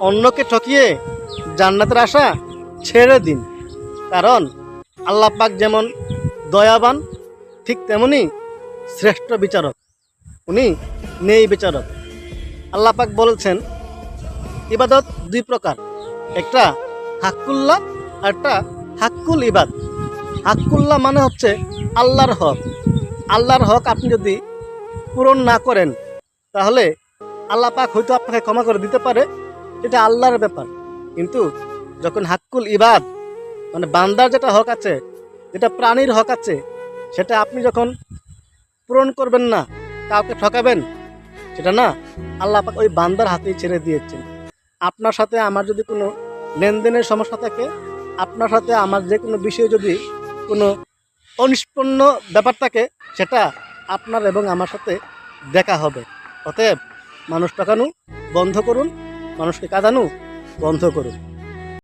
অন্যকে ঠকিয়ে জান্নাতের আশা ছেড়ে দিন। কারণ আল্লাহ পাক যেমন দয়াবান, ঠিক তেমনি শ্রেষ্ঠ বিচারক, উনি ন্যায় বিচারক। আল্লাহ পাক বলেছেন ইবাদত দুই প্রকার, একটা হাক্কুল্লাহ আর একটা হাক্কুল ইবাদ। হাক্কুল্লাহ মানে হচ্ছে আল্লাহর হক। আল্লাহর হক আপনি যদি পূরণ না করেন তাহলে আল্লাহ পাক হয়তো আপনাকে ক্ষমা করে দিতে পারে, এটা আল্লাহর ব্যাপার। কিন্তু যখন হাক্কুল ইবাদ মানে বান্দার যেটা হক আছে, যেটা প্রাণীর হক আছে, সেটা আপনি যখন পূরণ করবেন না, কাউকে ঠকাবেন, সেটা না আল্লাহ পাক ওই বান্দার হাতেই ছেড়ে দিয়েছেন। আপনার সাথে আমার যদি কোনো লেনদেনের সমস্যা থাকে, আপনার সাথে আমার যে কোনো বিষয়ে যদি কোনো অনিষ্পন্ন ব্যাপার থাকে, সেটা আপনার এবং আমার সাথে দেখা হবে। অতএব মানুষ ঠকানো বন্ধ করুন, মানুষকে কাঁদানো বন্ধ করুন।